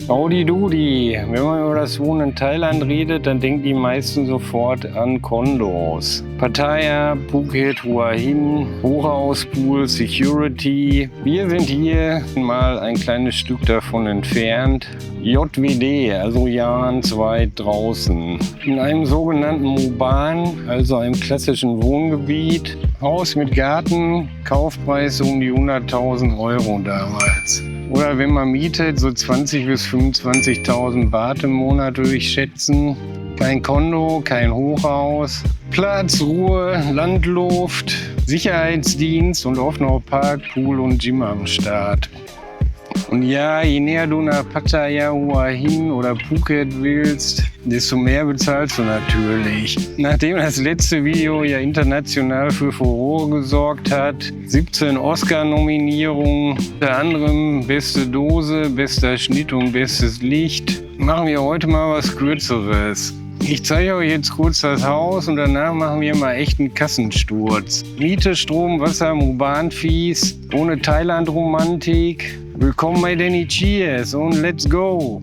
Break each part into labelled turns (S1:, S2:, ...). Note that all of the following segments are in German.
S1: Howdy doody. Wenn man über das Wohnen in Thailand redet, dann denken die meisten sofort an Kondos. Pattaya, Phuket, Hua Hin, Hochhauspool, Security. Wir sind hier mal ein kleines Stück davon entfernt. JWD, also jahresweit draußen. In einem sogenannten Moban, also einem klassischen Wohngebiet. Haus mit Garten, Kaufpreis um die 100.000 Euro damals. Oder wenn man mietet, so 20.000 bis 25.000 Baht im Monat würde ich schätzen. Kein Kondo, kein Hochhaus. Platz, Ruhe, Landluft, Sicherheitsdienst und oft noch Park, Pool und Gym am Start. Und ja, je näher du nach Pattaya, Hua Hin oder Phuket willst, desto mehr bezahlst du natürlich. Nachdem das letzte Video ja international für Furore gesorgt hat, 17 Oscar-Nominierungen, unter anderem beste Dose, bester Schnitt und bestes Licht, machen wir heute mal was Kürzeres. Ich zeige euch jetzt kurz das Haus und danach machen wir mal echt einen Kassensturz. Miete, Strom, Wasser, Moban-Fees, ohne Thailand-Romantik. Willkommen bei Danny Cheers und let's go!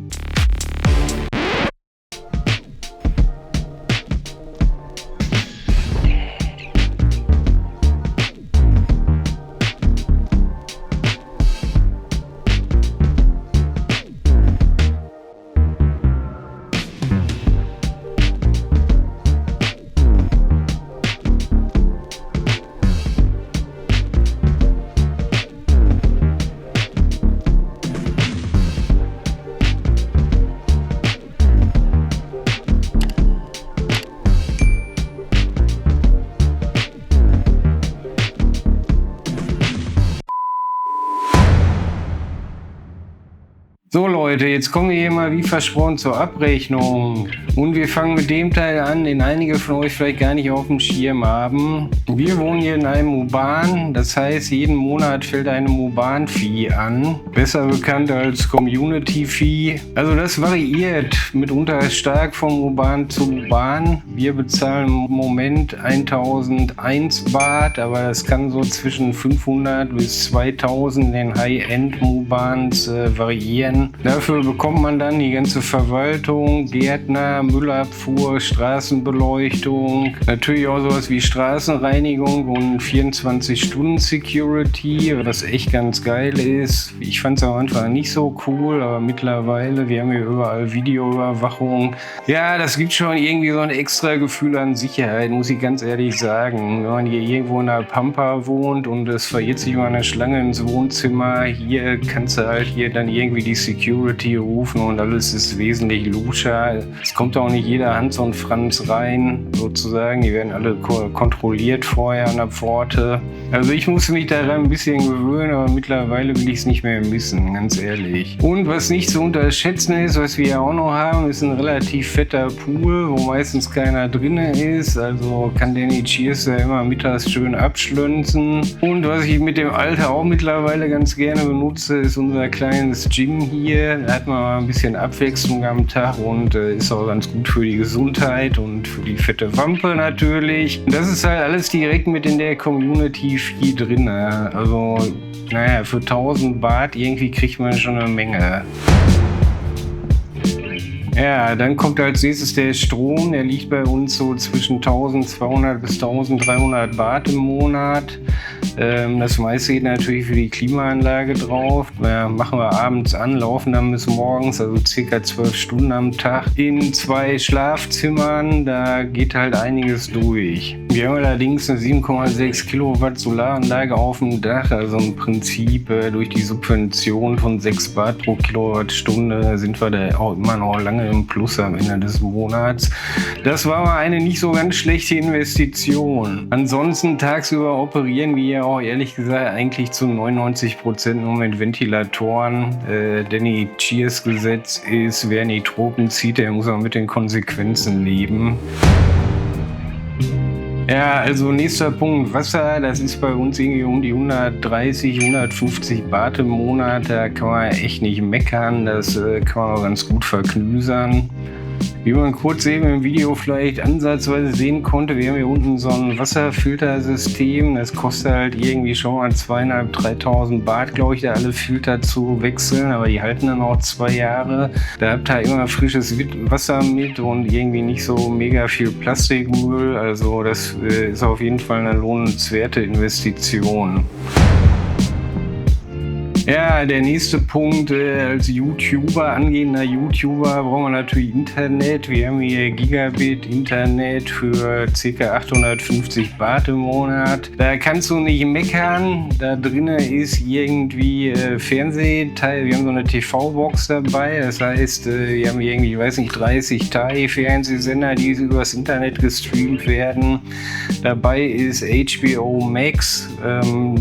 S1: So Leute, jetzt kommen wir hier mal wie versprochen zur Abrechnung. Und wir fangen mit dem Teil an, den einige von euch vielleicht gar nicht auf dem Schirm haben. Wir wohnen hier in einem Moban, das heißt jeden Monat fällt eine Moban-Fee an. Besser bekannt als Community-Fee. Also das variiert mitunter stark von Moban zu Moban. Wir bezahlen im Moment 1001 Baht, aber das kann so zwischen 500 bis 2000 in den High-End-Mobans variieren. Dafür bekommt man dann die ganze Verwaltung, Gärtner, Müllabfuhr, Straßenbeleuchtung, natürlich auch sowas wie Straßenreinigung und 24-Stunden-Security, was echt ganz geil ist. Ich fand es am Anfang nicht so cool, aber mittlerweile, wir haben hier überall Videoüberwachung. Ja, das gibt schon irgendwie so ein extra Gefühl an Sicherheit, muss ich ganz ehrlich sagen. Wenn man hier irgendwo in der Pampa wohnt und es verirrt sich mal eine Schlange ins Wohnzimmer, hier kannst du halt hier dann irgendwie die Security rufen und alles ist wesentlich luscher. Es kommt auch nicht jeder Hans und Franz rein, sozusagen. Die werden alle kontrolliert vorher an der Pforte. Also ich musste mich daran ein bisschen gewöhnen, aber mittlerweile will ich es nicht mehr missen, ganz ehrlich. Und was nicht zu unterschätzen ist, was wir ja auch noch haben, ist ein relativ fetter Pool, wo meistens keiner drin ist. Also kann Danny Cheers ja immer mittags schön abschlönzen. Und was ich mit dem Alter auch mittlerweile ganz gerne benutze, ist unser kleines Gym hier. Da hat man mal ein bisschen Abwechslung am Tag und ist auch ganz gut für die Gesundheit und für die fette Wampe natürlich. Und das ist halt alles direkt mit in der Community-Fee drin. Also, naja, für 1000 Baht irgendwie kriegt man schon eine Menge. Ja, dann kommt als nächstes der Strom. Der liegt bei uns so zwischen 1200 bis 1300 Baht im Monat. Das meiste geht natürlich für die Klimaanlage drauf. Machen wir abends an, laufen dann bis morgens, also circa 12 Stunden am Tag. In 2 Schlafzimmern, da geht halt einiges durch. Wir haben allerdings eine 7,6 Kilowatt Solaranlage auf dem Dach, also im Prinzip durch die Subvention von 6 Baht pro Kilowattstunde sind wir da auch immer noch lange im Plus am Ende des Monats. Das war mal eine nicht so ganz schlechte Investition. Ansonsten tagsüber operieren wir ja auch ehrlich gesagt eigentlich zu 99% nur mit Ventilatoren. Danny Cheers Gesetz ist, wer in die Tropen zieht, der muss auch mit den Konsequenzen leben. Ja, also nächster Punkt, Wasser, das ist bei uns irgendwie um die 130, 150 Baht im Monat, da kann man echt nicht meckern, das kann man auch ganz gut verknusern. Wie man kurz eben im Video vielleicht ansatzweise sehen konnte, wir haben hier unten so ein Wasserfiltersystem. Das kostet halt irgendwie schon mal 2.500, 3.000 Baht, glaube ich, da alle Filter zu wechseln. Aber die halten dann auch 2 Jahre. Da habt ihr immer frisches Wasser mit und irgendwie nicht so mega viel Plastikmüll. Also das ist auf jeden Fall eine lohnenswerte Investition. Ja, der nächste Punkt, als YouTuber, angehender YouTuber, brauchen wir natürlich Internet. Wir haben hier Gigabit Internet für ca. 850 Baht im Monat. Da kannst du nicht meckern. Da drinnen ist irgendwie Fernsehteil. Wir haben so eine TV-Box dabei. Das heißt, wir haben irgendwie, ich weiß nicht, 30 Thai-Fernsehsender, die übers Internet gestreamt werden. Dabei ist HBO Max,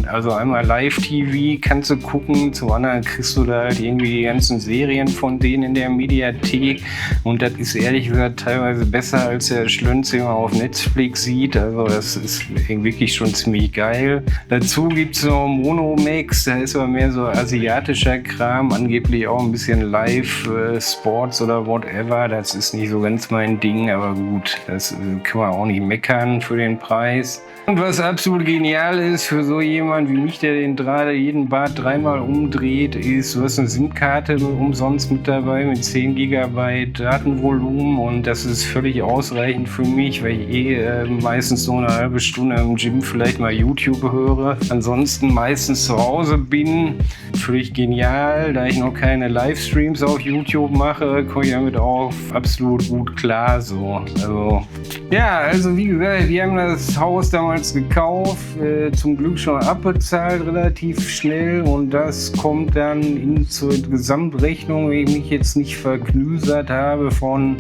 S1: also einmal Live-TV kannst du gucken. Zum anderen kriegst du da halt irgendwie die ganzen Serien von denen in der Mediathek und das ist ehrlich gesagt teilweise besser als der Schlönz, den man auf Netflix sieht. Also das ist wirklich schon ziemlich geil. Dazu gibt es noch Monomax, da ist aber mehr so asiatischer Kram, angeblich auch ein bisschen Live-Sports oder whatever. Das ist nicht so ganz mein Ding, aber gut, das kann man auch nicht meckern für den Preis. Und was absolut genial ist für so jemand wie mich, der den gerade jeden Baht 3-mal umdreht, ist, du hast eine SIM-Karte umsonst mit dabei mit 10 GB Datenvolumen und das ist völlig ausreichend für mich, weil ich meistens so eine halbe Stunde im Gym vielleicht mal YouTube höre. Ansonsten meistens zu Hause bin. Völlig genial, da ich noch keine Livestreams auf YouTube mache, komme ich damit auch absolut gut klar. So. Also wie gesagt, wir haben das Haus damals gekauft, zum Glück schon abbezahlt, relativ schnell und das kommt dann zur Gesamtrechnung, wenn ich mich jetzt nicht verknüsert habe, von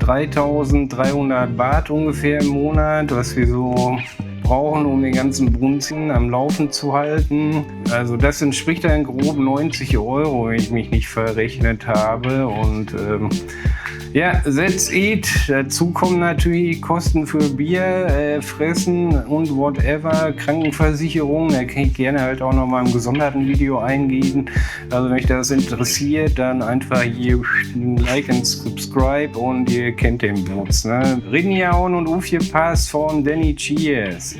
S1: 3.300 Baht ungefähr im Monat, was wir so brauchen, um den ganzen Brunzen am Laufen zu halten. Also das entspricht dann grob 90 Euro, wenn ich mich nicht verrechnet habe. Und ja, that's it. Dazu kommen natürlich Kosten für Bier, Fressen und whatever, Krankenversicherung. Da kann ich gerne halt auch noch mal im gesonderten Video eingehen. Also wenn euch das interessiert, dann einfach hier Like und Subscribe und ihr kennt den Boots. Ne? Rinjaun und Ufje Pass von Danny Cheers.